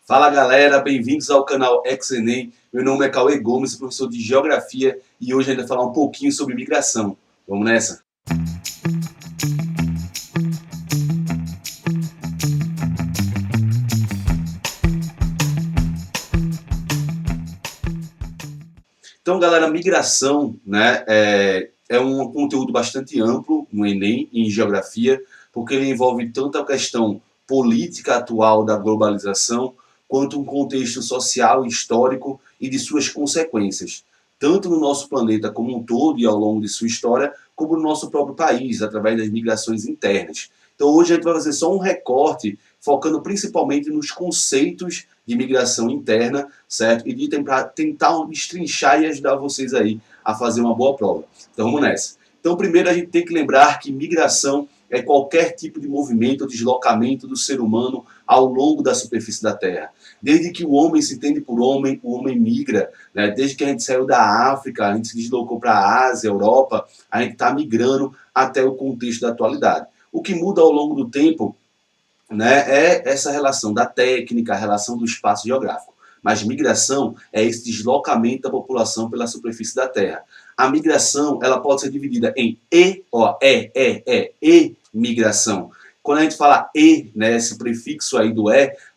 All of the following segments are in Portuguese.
Fala galera, bem-vindos ao canal Ex-Enem. Meu nome é Cauê Gomes, professor de Geografia, e hoje a gente vai falar um pouquinho sobre migração. Vamos nessa? Então galera, migração, né, é um conteúdo bastante amplo no Enem, em Geografia, porque ele envolve tanto a questão política atual da globalização, quanto um contexto social, histórico e de suas consequências, tanto no nosso planeta como um todo e ao longo de sua história, como no nosso próprio país, através das migrações internas. Então hoje a gente vai fazer só um recorte, focando principalmente nos conceitos de migração interna, certo? E de tentar destrinchar e ajudar vocês aí a fazer uma boa prova. Então vamos nessa. Então primeiro a gente tem que lembrar que migração é qualquer tipo de movimento ou deslocamento do ser humano ao longo da superfície da Terra. Desde que o homem se entende por homem, o homem migra. Né? Desde que a gente saiu da África, a gente se deslocou para a Ásia, Europa, a gente está migrando até o contexto da atualidade. O que muda ao longo do tempo, né, é essa relação da técnica, a relação do espaço geográfico. Mas migração é esse deslocamento da população pela superfície da Terra. A migração, ela pode ser dividida em migração. Quando a gente fala né, esse prefixo aí do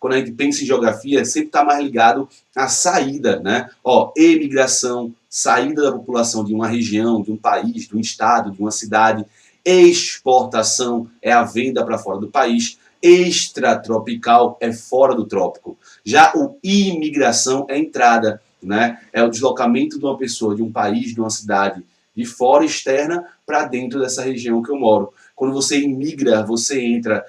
quando a gente pensa em geografia, sempre está mais ligado à saída, né? Emigração, saída da população de uma região, de um país, de um estado, de uma cidade. Exportação é a venda para fora do país. Extratropical é fora do trópico. Já o imigração é entrada, né? É o deslocamento de uma pessoa, de um país, de uma cidade, de fora, externa, para dentro dessa região que eu moro. Quando você imigra, você entra,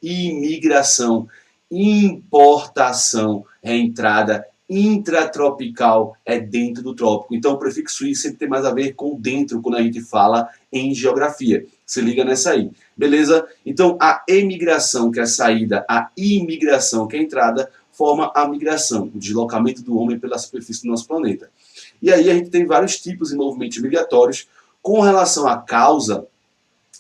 imigração. Importação é entrada, intratropical é dentro do trópico. Então o prefixo I sempre tem mais a ver com dentro quando a gente fala em geografia. Se liga nessa aí. Beleza? Então a emigração, que é a saída, a imigração, que é a entrada, forma a migração, o deslocamento do homem pela superfície do nosso planeta. E aí a gente tem vários tipos de movimentos migratórios. Com relação à causa,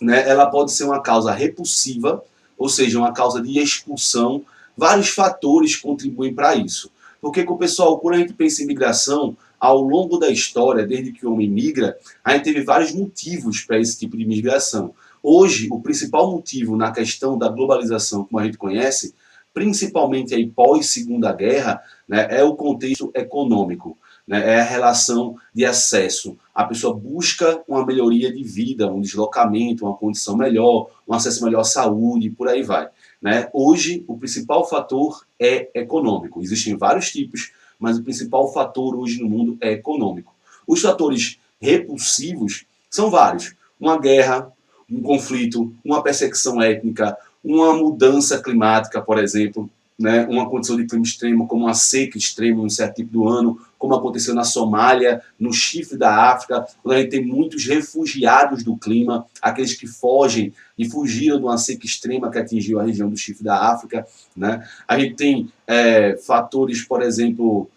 né, ela pode ser uma causa repulsiva, ou seja, uma causa de expulsão. Vários fatores contribuem para isso. Porque, pessoal, quando a gente pensa em migração, ao longo da história, desde que o homem migra, a gente teve vários motivos para esse tipo de migração. Hoje, o principal motivo na questão da globalização, como a gente conhece, principalmente aí pós-Segunda Guerra, né, é o contexto econômico, né, é a relação de acesso. A pessoa busca uma melhoria de vida, um deslocamento, uma condição melhor, um acesso melhor à saúde, e por aí vai. Né? Hoje, o principal fator é econômico. Existem vários tipos, mas o principal fator hoje no mundo é econômico. Os fatores repulsivos são vários. Uma guerra, um conflito, uma perseguição étnica, uma mudança climática, por exemplo, né, uma condição de clima extremo, como uma seca extrema em um certo tipo do ano, como aconteceu na Somália, no chifre da África, onde a gente tem muitos refugiados do clima, aqueles que fogem e fugiram de uma seca extrema que atingiu a região do chifre da África. Né? A gente tem fatores, por exemplo,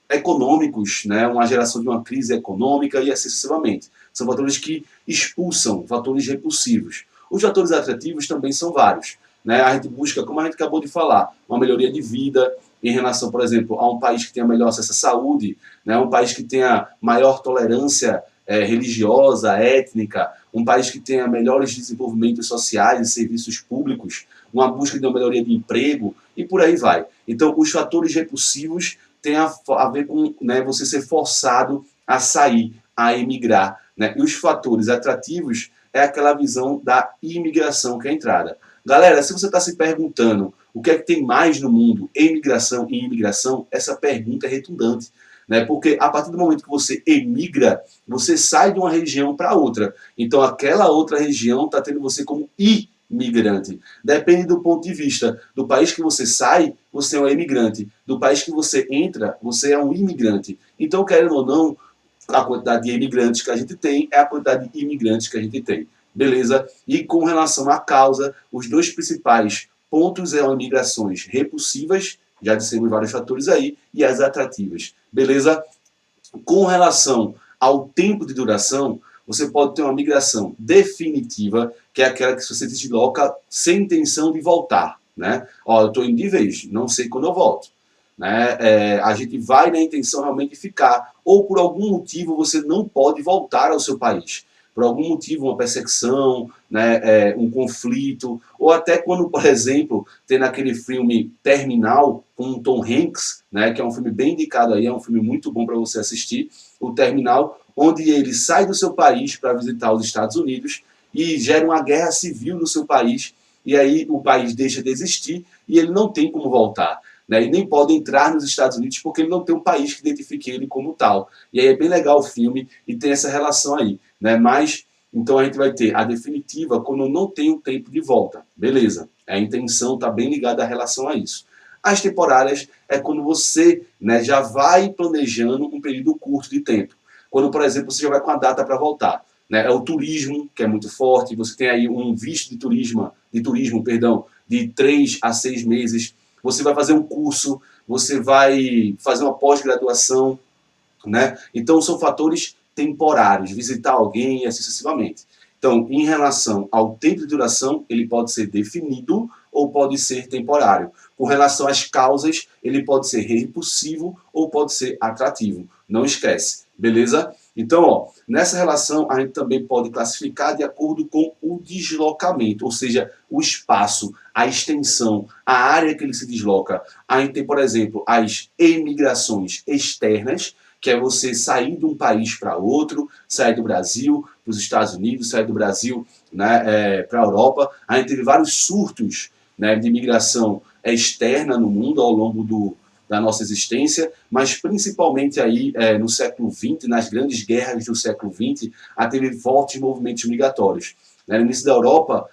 econômicos, né? Uma geração de uma crise econômica e assim sucessivamente. São fatores que expulsam, fatores repulsivos. Os fatores atrativos também são vários. Né? A gente busca, como a gente acabou de falar, uma melhoria de vida em relação, por exemplo, a um país que tenha melhor acesso à saúde, né? Um país que tenha maior tolerância religiosa, étnica, um país que tenha melhores desenvolvimentos sociais e serviços públicos, uma busca de uma melhoria de emprego e por aí vai. Então, os fatores repulsivos têm a ver com, né, você ser forçado a sair, a emigrar. Né? E os fatores atrativos é aquela visão da imigração, que é a entrada. Galera, se você está se perguntando o que é que tem mais no mundo, emigração e imigração, essa pergunta é redundante. Né? Porque a partir do momento que você emigra, você sai de uma região para outra. Então aquela outra região está tendo você como imigrante. Depende do ponto de vista. Do país que você sai, você é um imigrante. Do país que você entra, você é um imigrante. Então, querendo ou não, a quantidade de imigrantes que a gente tem é a quantidade de imigrantes que a gente tem. Beleza? E com relação à causa, os dois principais pontos são migrações repulsivas, já dissemos vários fatores aí, e as atrativas. Beleza? Com relação ao tempo de duração, você pode ter uma migração definitiva, que é aquela que você se desloca sem intenção de voltar. né? Ó, eu estou indo de vez, não sei quando eu volto. Né? A gente vai na intenção realmente de ficar, ou por algum motivo você não pode voltar ao seu país. Por algum motivo, uma perseguição, né, um conflito, ou até quando, por exemplo, tem naquele filme Terminal, com o Tom Hanks, né, que é um filme bem indicado aí, é um filme muito bom para você assistir, o Terminal, onde ele sai do seu país para visitar os Estados Unidos e gera uma guerra civil no seu país, e aí o país deixa de existir e ele não tem como voltar. Né, e nem pode entrar nos Estados Unidos porque ele não tem um país que identifique ele como tal. E aí é bem legal o filme e tem essa relação aí. Né? Mas, então a gente vai ter a definitiva quando não tem o tempo de volta. Beleza, a intenção está bem ligada à relação a isso. As temporárias é quando você, né, já vai planejando um período curto de tempo. Quando, por exemplo, você já vai com a data para voltar. Né? É o turismo, que é muito forte, você tem aí um visto de turismo, perdão, de 3 a 6 meses. Você vai fazer um curso, você vai fazer uma pós-graduação, né? Então são fatores temporários, visitar alguém e assim sucessivamente. Então, em relação ao tempo de duração, ele pode ser definido ou pode ser temporário. Com relação às causas, ele pode ser repulsivo ou pode ser atrativo. Não esquece, beleza? Então, ó, nessa relação, a gente também pode classificar de acordo com o deslocamento, ou seja, o espaço, a extensão, a área que ele se desloca. A gente tem, por exemplo, as emigrações externas, que é você sair de um país para outro, sair do Brasil para os Estados Unidos, sair do Brasil, né, para a Europa. A gente teve vários surtos, né, de imigração externa no mundo ao longo da nossa existência, mas principalmente aí no século XX, nas grandes guerras do século XX, teve fortes movimentos migratórios. No início da Europa,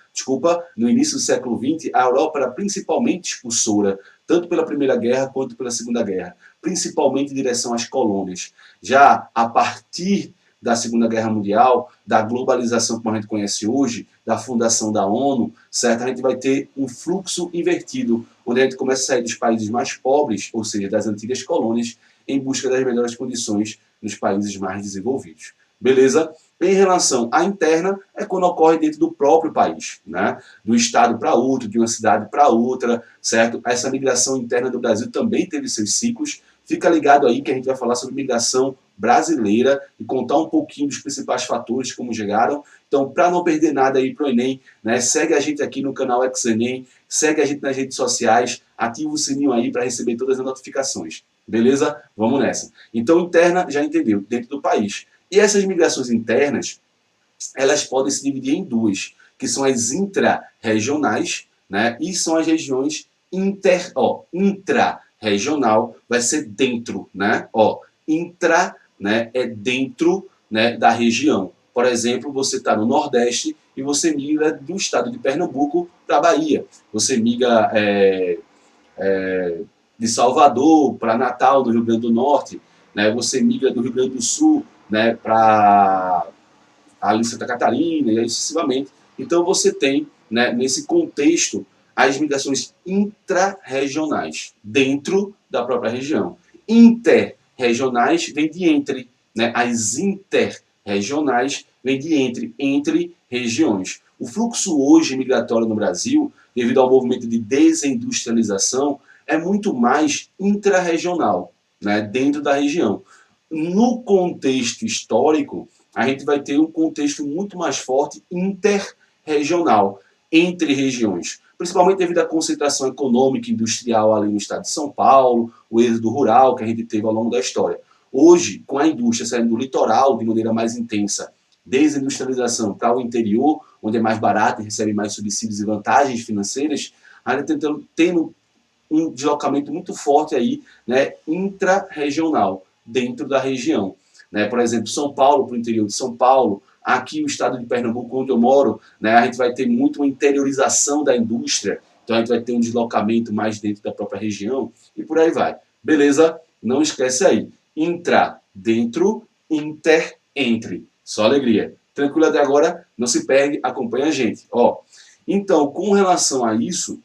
no início do século XX, a Europa era principalmente expulsora, tanto pela Primeira Guerra quanto pela Segunda Guerra, principalmente em direção às colônias. Já a partir da Segunda Guerra Mundial, da globalização como a gente conhece hoje, da fundação da ONU, certo? A gente vai ter um fluxo invertido, onde a gente começa a sair dos países mais pobres, ou seja, das antigas colônias, em busca das melhores condições nos países mais desenvolvidos. Beleza? Em relação à interna, é quando ocorre dentro do próprio país, né? Do estado para outro, de uma cidade para outra, certo? Essa migração interna do Brasil também teve seus ciclos. Fica ligado aí que a gente vai falar sobre migração brasileira e contar um pouquinho dos principais fatores, como chegaram. Então, para não perder nada aí para o Enem, né, segue a gente aqui no canal Enem, segue a gente nas redes sociais, ativa o sininho aí para receber todas as notificações. Beleza? Vamos nessa. Então, interna, já entendeu, dentro do país. E essas migrações internas, elas podem se dividir em duas, que são as intra-regionais, né, e são as regiões intra-regional, vai ser dentro, né, intra, né, é dentro, né, da região. Por exemplo, você está no Nordeste e você migra do estado de Pernambuco para a Bahia. Você migra de Salvador para Natal, do Rio Grande do Norte, né, você migra do Rio Grande do Sul, né, para ali Santa Catarina e aí sucessivamente. Então você tem, né, nesse contexto, as migrações intra-regionais, dentro da própria região. Interregionais vem de entre, né, as interregionais vem de entre regiões. O fluxo hoje migratório no Brasil, devido ao movimento de desindustrialização, é muito mais intrarregional, né, dentro da região. No contexto histórico, a gente vai ter um contexto muito mais forte interregional, entre regiões, principalmente devido à concentração econômica e industrial ali no estado de São Paulo, o êxodo rural que a gente teve ao longo da história. Hoje, com a indústria saindo do litoral de maneira mais intensa, desindustrialização para o interior, onde é mais barato e recebe mais subsídios e vantagens financeiras, a gente está tendo um deslocamento muito forte aí, né, intra-regional, dentro da região. Né? Por exemplo, São Paulo para o interior de São Paulo, aqui o estado de Pernambuco, onde eu moro, né, a gente vai ter muito uma interiorização da indústria, então a gente vai ter um deslocamento mais dentro da própria região e por aí vai. Beleza? Não esquece aí. Intra, dentro, inter, entre. Só alegria. Tranquilo até agora? Não se perde, acompanha a gente. Então, com relação a isso,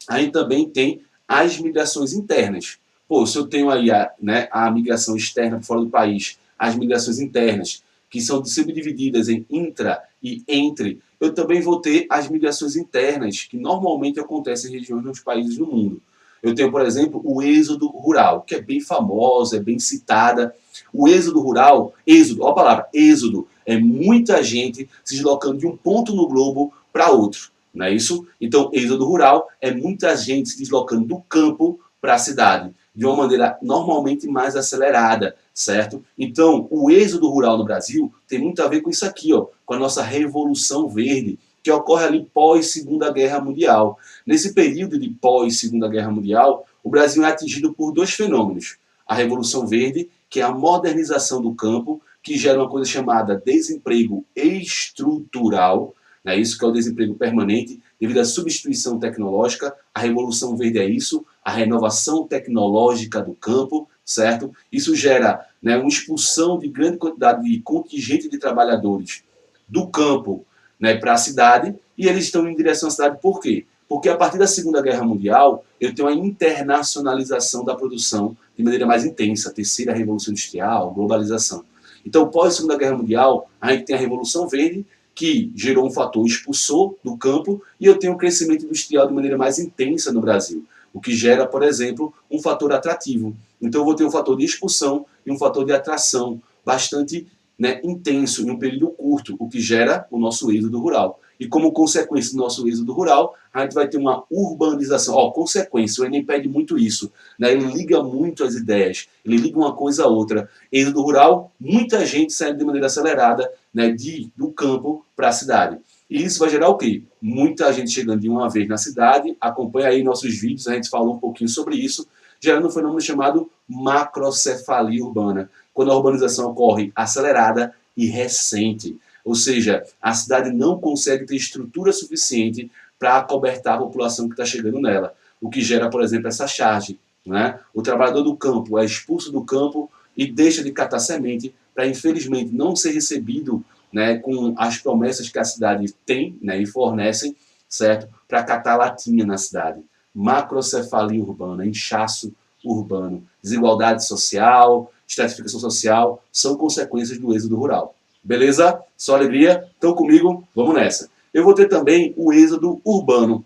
a gente também tem as migrações internas. Pô, se eu tenho aí a migração externa fora do país, as migrações internas, que são subdivididas em intra e entre, eu também vou ter as migrações internas, que normalmente acontecem em regiões dos países do mundo. Eu tenho, por exemplo, o êxodo rural, que é bem famosa, é bem citada. O êxodo rural, êxodo, olha a palavra, êxodo, é muita gente se deslocando de um ponto no globo para outro, não é isso? Então, êxodo rural é muita gente se deslocando do campo para a cidade, de uma maneira normalmente mais acelerada, certo? Então, o êxodo rural no Brasil tem muito a ver com isso aqui, ó, com a nossa Revolução Verde, que ocorre ali pós-Segunda Guerra Mundial. Nesse período de pós-Segunda Guerra Mundial, o Brasil é atingido por dois fenômenos. A Revolução Verde, que é a modernização do campo, que gera uma coisa chamada desemprego estrutural, né? Isso que é o desemprego permanente, devido à substituição tecnológica. A Revolução Verde é isso, a renovação tecnológica do campo, certo? Isso gera, né, uma expulsão de grande quantidade de contingente de trabalhadores do campo, né, para a cidade, e eles estão em direção à cidade por quê? Porque a partir da Segunda Guerra Mundial, eu tenho a internacionalização da produção de maneira mais intensa, a terceira revolução industrial, globalização. Então, pós-Segunda Guerra Mundial, a gente tem a Revolução Verde, que gerou um fator expulsor do campo, e eu tenho um crescimento industrial de maneira mais intensa no Brasil, o que gera, por exemplo, um fator atrativo. Então, eu vou ter um fator de expulsão e um fator de atração bastante, né, intenso em um período curto, o que gera o nosso êxodo rural. E como consequência do nosso êxodo rural, a gente vai ter uma urbanização. Ó, consequência, o Enem pede muito isso, né? Ele liga muito as ideias, ele liga uma coisa a outra. Êxodo rural, muita gente saindo de maneira acelerada, né, do campo para a cidade. E isso vai gerar o quê? Muita gente chegando de uma vez na cidade, acompanha aí nossos vídeos, a gente falou um pouquinho sobre isso, gerando um fenômeno chamado macrocefalia urbana, quando a urbanização ocorre acelerada e recente. Ou seja, a cidade não consegue ter estrutura suficiente para acobertar a população que está chegando nela, o que gera, por exemplo, essa charge, né? O trabalhador do campo é expulso do campo e deixa de catar semente para, infelizmente, não ser recebido, né, com as promessas que a cidade tem, né, e fornecem, certo? Para catar latinha na cidade. Macrocefalia urbana, inchaço urbano, desigualdade social, estratificação social, são consequências do êxodo rural. Beleza? Só alegria? Estão comigo? Vamos nessa. Eu vou ter também o êxodo urbano.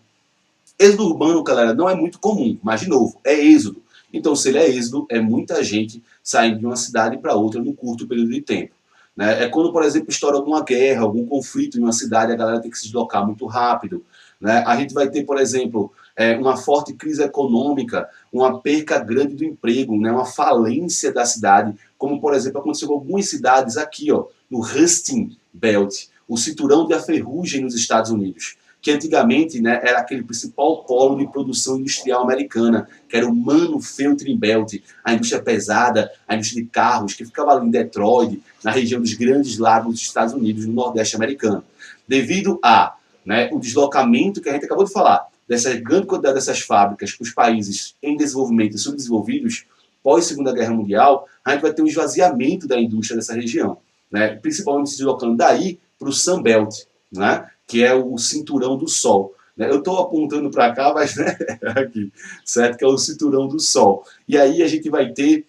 Êxodo urbano, galera, não é muito comum, mas, de novo, é êxodo. Então, se ele é êxodo, é muita gente saindo de uma cidade para outra num curto período de tempo. Né? É quando, por exemplo, estoura alguma guerra, algum conflito em uma cidade, a galera tem que se deslocar muito rápido. Né? A gente vai ter, por exemplo, uma forte crise econômica, uma perca grande do emprego, né? Uma falência da cidade, como, por exemplo, aconteceu em algumas cidades aqui, ó, no Rusting Belt, o cinturão da ferrugem nos Estados Unidos, que antigamente, né, era aquele principal polo de produção industrial americana, que era o Manufacturing Belt, a indústria pesada, a indústria de carros, que ficava ali em Detroit, na região dos Grandes Lagos dos Estados Unidos, no Nordeste americano. Devido a, né, o deslocamento que a gente acabou de falar, dessa grande quantidade dessas fábricas para os países em desenvolvimento e subdesenvolvidos, pós-Segunda Guerra Mundial, a gente vai ter um esvaziamento da indústria dessa região, né, principalmente se deslocando daí para o Sunbelt, né, que é o cinturão do sol. Eu estou apontando para cá, mas, né, aqui, certo? Que é o cinturão do sol. E aí a gente vai ter,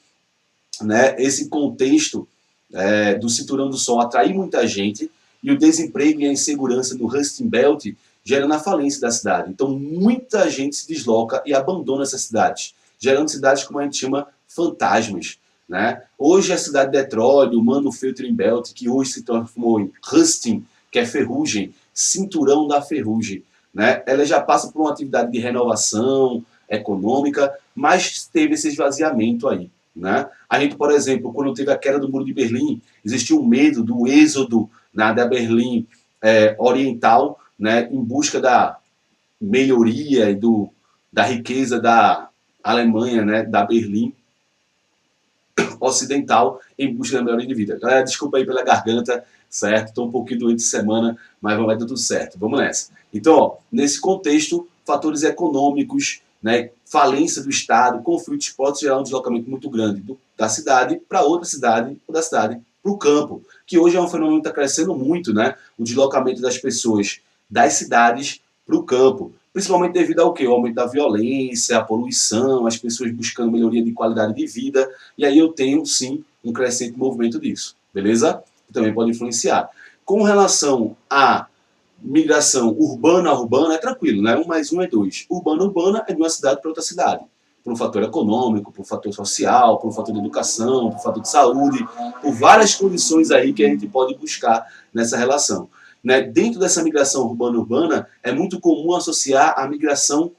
né, esse contexto do cinturão do sol atrair muita gente, e o desemprego e a insegurança do Rusting Belt gerando a falência da cidade. Então, muita gente se desloca e abandona essas cidades, gerando cidades como a gente chama fantasmas. Né? Hoje a cidade de Detroit, o Manufacturing Belt, que hoje se transformou em Rusting, que é ferrugem, cinturão da ferrugem, né? Ela já passa por uma atividade de renovação econômica, mas teve esse esvaziamento aí. Né? A gente, por exemplo, quando teve a queda do Muro de Berlim, existiu um medo do êxodo, né, da Berlim oriental, né, em busca da melhoria e da riqueza da Alemanha, né, da Berlim ocidental, em busca da melhoria de vida. Galera, desculpa aí pela garganta, certo? Estou um pouquinho doente de semana, mas vai dar tudo certo. Vamos nessa. Então, ó, nesse contexto, fatores econômicos, né, falência do Estado, conflitos podem gerar um deslocamento muito grande da cidade para outra cidade, ou da cidade para o campo, que hoje é um fenômeno que está crescendo muito, né? O deslocamento das pessoas das cidades para o campo, principalmente devido ao quê? O aumento da violência, a poluição, as pessoas buscando melhoria de qualidade de vida, e aí eu tenho, sim, um crescente movimento disso, beleza? também pode influenciar. Com relação à migração urbana a urbana, é tranquilo, né? 1 mais 1 é 2. Urbana a urbana é de uma cidade para outra cidade. Por um fator econômico, por um fator social, por um fator de educação, por um fator de saúde, por várias condições aí que a gente pode buscar nessa relação. Né? Dentro dessa migração urbana-urbana, é muito comum associar a migração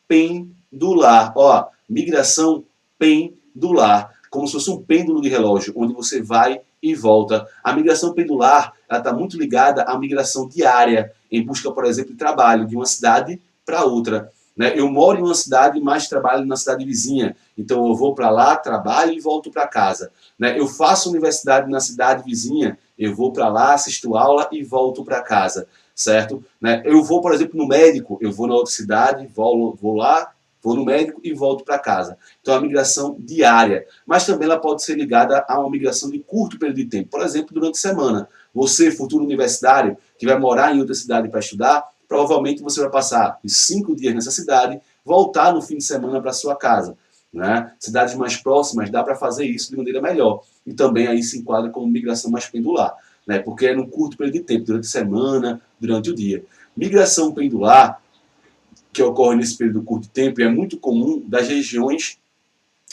pendular. Ó, migração pendular, como se fosse um pêndulo de relógio, onde você vai e volta. A migração pendular está muito ligada à migração diária, em busca, por exemplo, de trabalho, de uma cidade para outra. Né? Eu moro em uma cidade, mas trabalho na cidade vizinha. Então eu vou para lá, trabalho e volto para casa. Né? Eu faço universidade na cidade vizinha, eu vou para lá, assisto aula e volto para casa. Certo? Né? Eu vou, por exemplo, no médico, eu vou na outra cidade, vou lá, vou no médico e volto para casa. Então, é uma migração diária. Mas também ela pode ser ligada a uma migração de curto período de tempo. Por exemplo, durante a semana. Você, futuro universitário, que vai morar em outra cidade para estudar, provavelmente você vai passar os 5 dias nessa cidade, voltar no fim de semana para sua casa. Né? Cidades mais próximas, dá para fazer isso de maneira melhor. E também aí se enquadra como migração mais pendular. Né? Porque é num curto período de tempo, durante a semana, durante o dia. Migração pendular, que ocorre nesse período curto de tempo, e é muito comum das regiões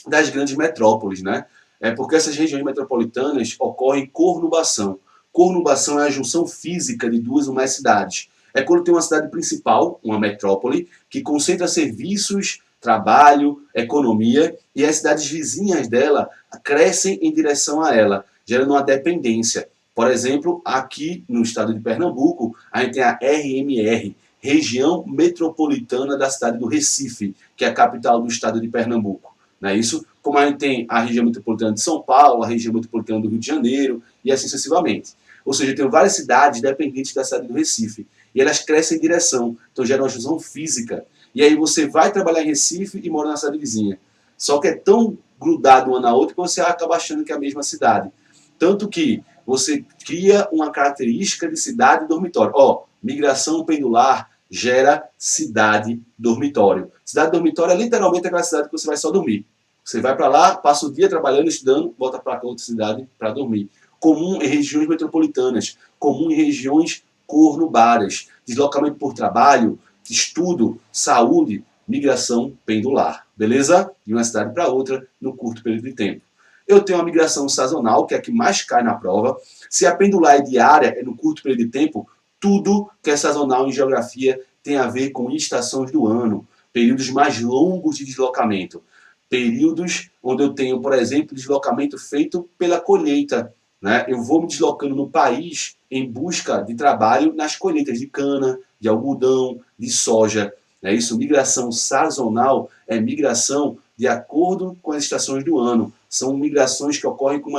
das grandes metrópoles, né? É porque essas regiões metropolitanas ocorre conurbação. Conurbação é a junção física de 2 ou mais cidades. É quando tem uma cidade principal, uma metrópole, que concentra serviços, trabalho, economia, e as cidades vizinhas dela crescem em direção a ela, gerando uma dependência. Por exemplo, aqui no estado de Pernambuco, a gente tem a RMR, Região Metropolitana da cidade do Recife, que é a capital do estado de Pernambuco. Não é isso? Como a gente tem a região metropolitana de São Paulo, a região metropolitana do Rio de Janeiro, e assim sucessivamente. Ou seja, tem várias cidades dependentes da cidade do Recife, e elas crescem em direção, então gera uma junção física. E aí você vai trabalhar em Recife e mora na cidade vizinha. Só que é tão grudado uma na outra que você acaba achando que é a mesma cidade. Tanto que você cria uma característica de cidade dormitório. Ó, migração pendular gera cidade dormitório. Cidade dormitório é literalmente aquela cidade que você vai só dormir. Você vai para lá, passa o dia trabalhando, estudando, volta para outra cidade para dormir. Comum em regiões metropolitanas, comum em regiões conurbadas, deslocamento por trabalho, estudo, saúde, migração pendular. Beleza? De uma cidade para outra no curto período de tempo. Eu tenho a migração sazonal, que é a que mais cai na prova. Se a pendular é diária, é no curto período de tempo, tudo que é sazonal em geografia tem a ver com estações do ano, períodos mais longos de deslocamento. Períodos onde eu tenho, por exemplo, deslocamento feito pela colheita. Né? Eu vou me deslocando no país em busca de trabalho nas colheitas de cana, de algodão, de soja. É isso, migração sazonal é migração de acordo com as estações do ano. São migrações que ocorrem com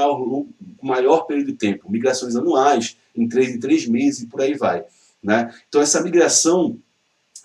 maior período de tempo. Migrações anuais, em 3 meses e por aí vai. Né? Então essa migração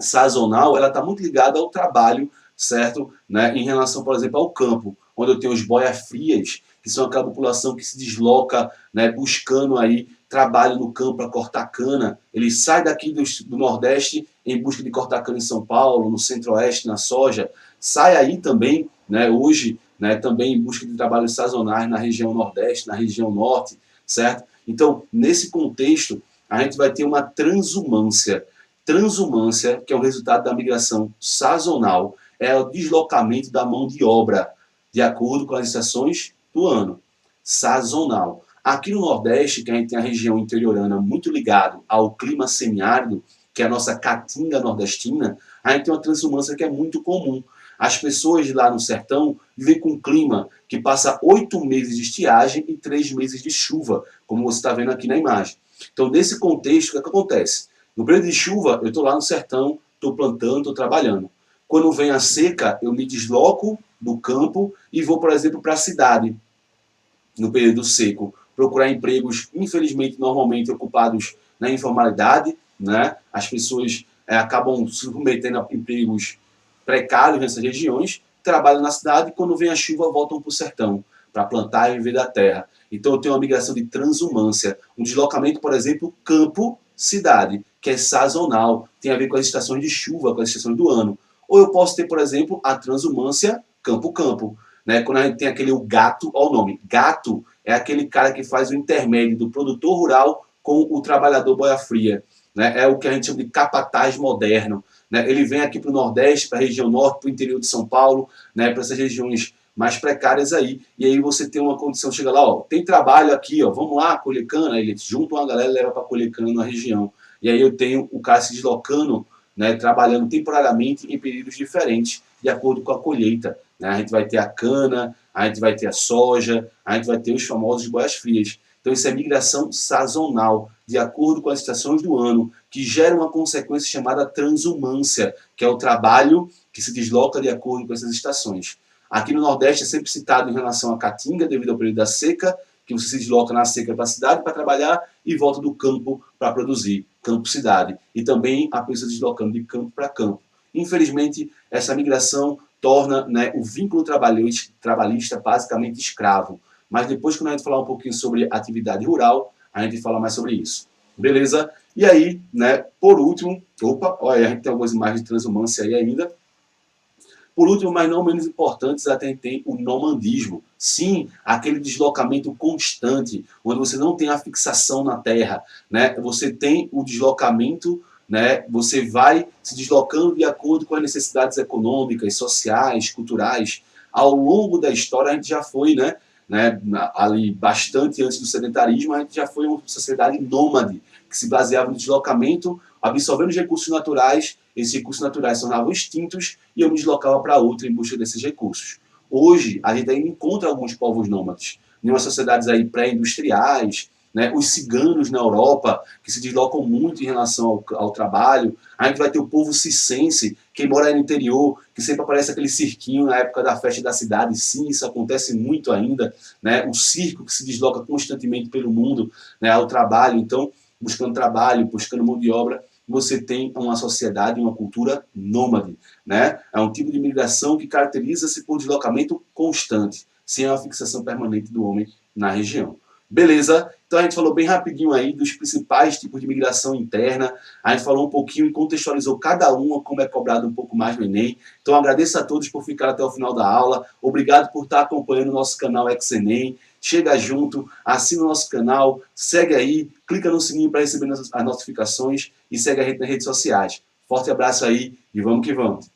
sazonal, ela está muito ligada ao trabalho, certo? Né? Em relação, por exemplo, ao campo, onde eu tenho os boia-frias, que são aquela população que se desloca, né, buscando aí trabalho no campo para cortar cana. Ele sai daqui do Nordeste em busca de cortar cana em São Paulo, no Centro-Oeste, na soja. Sai aí também, né, hoje, né, também em busca de trabalhos sazonais na região Nordeste, na região Norte, certo? Então, nesse contexto, a gente vai ter uma transumância. Transumância, que é o resultado da migração sazonal, é o deslocamento da mão de obra, de acordo com as estações do ano. Sazonal. Aqui no Nordeste, que a gente tem a região interiorana muito ligado ao clima semiárido, que é a nossa caatinga nordestina, a gente tem uma transumância que é muito comum. As pessoas lá no sertão vivem com um clima que passa 8 meses de estiagem e 3 meses de chuva, como você está vendo aqui na imagem. Então, nesse contexto, o que acontece? No período de chuva, eu estou lá no sertão, estou plantando, estou trabalhando. Quando vem a seca, eu me desloco do campo e vou, por exemplo, para a cidade, no período seco, procurar empregos, infelizmente, normalmente ocupados na informalidade, né? As pessoas acabam se submetendo a empregos precários nessas regiões, trabalham na cidade e quando vem a chuva voltam para o sertão, para plantar e viver da terra. Então eu tenho uma migração de transumância, um deslocamento, por exemplo, campo-cidade, que é sazonal, tem a ver com as estações de chuva, com as estações do ano. Ou eu posso ter, por exemplo, a transumância campo-campo. Né? Quando a gente tem aquele o gato, olha o nome, gato é aquele cara que faz o intermédio do produtor rural com o trabalhador boia-fria, né? É o que a gente chama de capataz moderno, né? Ele vem aqui para o Nordeste, para a região Norte, para o interior de São Paulo, né? Para essas regiões mais precárias aí, e aí você tem uma condição, chega lá, ó, tem trabalho aqui, ó, vamos lá, colher cana, aí eles juntam uma galera e leva para colher cana na região, e aí eu tenho o cara se deslocando, né, trabalhando temporariamente em períodos diferentes, de acordo com a colheita, né? A gente vai ter a cana, a gente vai ter a soja, a gente vai ter os famosos boias frias. Então isso é migração sazonal, de acordo com as estações do ano, que gera uma consequência chamada transumância, que é o trabalho que se desloca de acordo com essas estações. Aqui no Nordeste é sempre citado em relação à caatinga, devido ao período da seca, que você se desloca na seca para a cidade para trabalhar e volta do campo para produzir, campo-cidade. E também a pessoa se deslocando de campo para campo. Infelizmente, essa migração torna, né, o vínculo trabalhista basicamente escravo. Mas depois, quando a gente falar um pouquinho sobre atividade rural, a gente fala mais sobre isso. Beleza? E aí, né, por último, olha, a gente tem algumas imagens de transumância aí ainda. Por último, mas não menos importantes, até tem o nomandismo. Sim, aquele deslocamento constante, onde você não tem a fixação na terra, né? Você tem o deslocamento, né? Você vai se deslocando de acordo com as necessidades econômicas, sociais, culturais. Ao longo da história, a gente já foi, né? Ali bastante antes do sedentarismo, a gente já foi uma sociedade nômade, que se baseava no deslocamento, absorvendo os recursos naturais, esses recursos naturais se tornavam extintos e eu me deslocava para outra em busca desses recursos. Hoje, a gente ainda encontra alguns povos nômades, em umas sociedades aí pré-industriais, né, os ciganos na Europa, que se deslocam muito em relação ao trabalho. A gente vai ter o povo circense, quem mora aí no interior, que sempre aparece aquele cirquinho na época da festa da cidade. Sim, isso acontece muito ainda, né? O circo que se desloca constantemente pelo mundo, né, ao trabalho. Então, buscando trabalho, buscando mão de obra, você tem uma sociedade, uma cultura nômade, né? É um tipo de migração que caracteriza-se por deslocamento constante, sem a fixação permanente do homem na região. Beleza? Então a gente falou bem rapidinho aí dos principais tipos de migração interna, a gente falou um pouquinho e contextualizou cada uma, como é cobrado um pouco mais no Enem. Então agradeço a todos por ficar até o final da aula, obrigado por estar acompanhando o nosso canal XEnem, chega junto, assina o nosso canal, segue aí, clica no sininho para receber as notificações e segue a gente nas redes sociais. Forte abraço aí e vamos que vamos!